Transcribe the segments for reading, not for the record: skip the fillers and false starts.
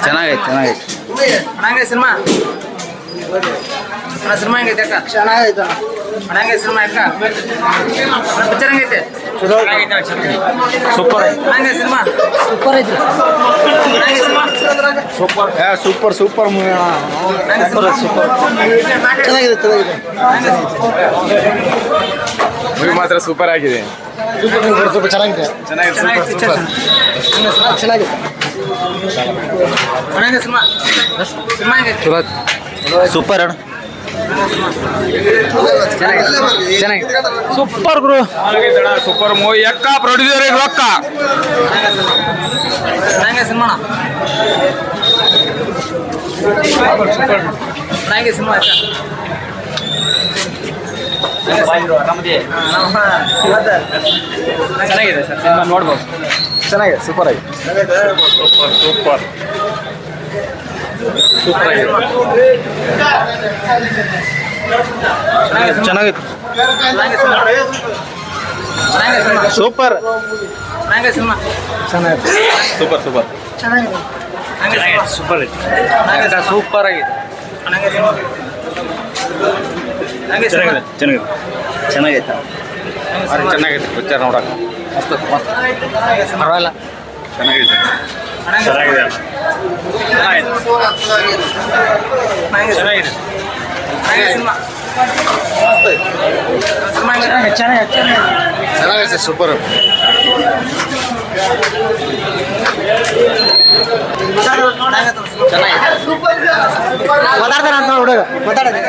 ಚೆನ್ನಾಗೈತೆ cinema cinema ಹೆಂಗೈತೆ ಅಕ್ಕ ಚೆನ್ನಾಗೈತೆ ಹಂಗೆ ಸಿನಿಮಾ ಅಕ್ಕ ಪಿಕ್ಚರ್ ಹೆಂಗೈತೆ ಸೂಪರ್ ಹಂಗೆ ಸಿನಿಮಾ ಸೂಪರ್ ಐತ್ರಿ ಹಂಗೆ cinema super super super movie super super ಚೆನ್ನಾಗಿದೆ ಚೆನ್ನಾಗಿದೆ ಮೂವಿ ಮಾತ್ರ ಸೂಪರ್ ಆಗಿದೆ. ಸೂಪರ್ ಸೂಪರ್ ಚೆನ್ನಾಗಿದೆ ಚೆನ್ನಾಗಿದೆ ಹಂಗೆ ಸಿನಿಮಾ ಸಿನಿಮಾ ಹೆಂಗೈತೆ ಸೂಪರ್ ಅಣ್ಣ ಚೆನ್ನಾಗಿದೆ ಸೂಪರ್ ಗುರು ಸೂಪರ್ ಮೂವಿ ಅಕ್ಕ ಪ್ರೊಡ್ಯೂಸರ್ ರೊಕ್ಕ ಹಂಗೆ ಸಿನಿಮಾ ಹಂಗೆ ಸಿನಿಮಾ ಅಕ್ಕ ಚೆನ್ನಾಗಿದೆ ಸರ್ ಸಿನಿಮಾ ನೋಡ್ಬೋದು ಚೆನ್ನಾಗಿದೆ ಸೂಪರ್ ಆಗಿದೆ ಸೂಪರ್ ಸೂಪರ್ ಸೂಪರ್ ಆಗಿದೆ. ಚೆನ್ನಾಗಿತ್ತು ಸೂಪರ್ ಸೂಪರ್ ಹಂಗೆ ಸಿನಿಮಾ ಚೆನ್ನಾಗಿತ್ತು ಸೂಪರ್ ಸೂಪರ್ ಚೆನ್ನಾಗಿದೆ ಸೂಪರ್ ಸೂಪರ್ ಆಗಿದೆ ಹಂಗೆ ಸಿನಿಮಾ ಹಂಗೆ ಚೆನ್ನಾಗಿದೆ ಚೆನ್ನಾಗಿದೆ ಚೆನ್ನಾಗೈತೆ ಚೆನ್ನಾಗೈತೆ ಪಿಕ್ಚರ್ ನೋಡಕ್ಕೆ ಮಸ್ತ್ ಮಸ್ತ್ ಪರವಾಗಿಲ್ಲ ಚೆನ್ನಾಗಿದೆ ಚೆನ್ನಾಗಿದೆ ಚೆನ್ನಾಗಿದೆ ಹಂಗೆ ಸಿನಿಮಾ ಸಿನಿಮಾ ಚೆನ್ನಾಗೈತೆ ಸೂಪರ್ ಮಾತಾಡ್ತಾರ ಅಂತ ಹುಡುಗ ಮಾತಾಡೋದು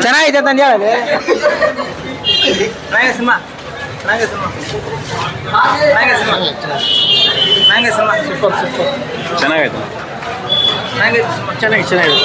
ಚೆನ್ನಾಗೈತೆ ಅಂತ ಹೇಳಿ ಹಂಗೆ ಸಿನಿಮಾ ಹಂಗೆ ಸಿನಿಮಾ ಹಂಗೆ ಸಿನಿಮಾ ಹಂಗೆ ಸಿನಿಮಾ ಸೂಪರ್ ಸೂಪರ್ ಚೆನ್ನಾಗೈತೆ ಹಂಗೆ ಚೆನ್ನಾಗಿ ಚೆನ್ನಾಗಿದೆ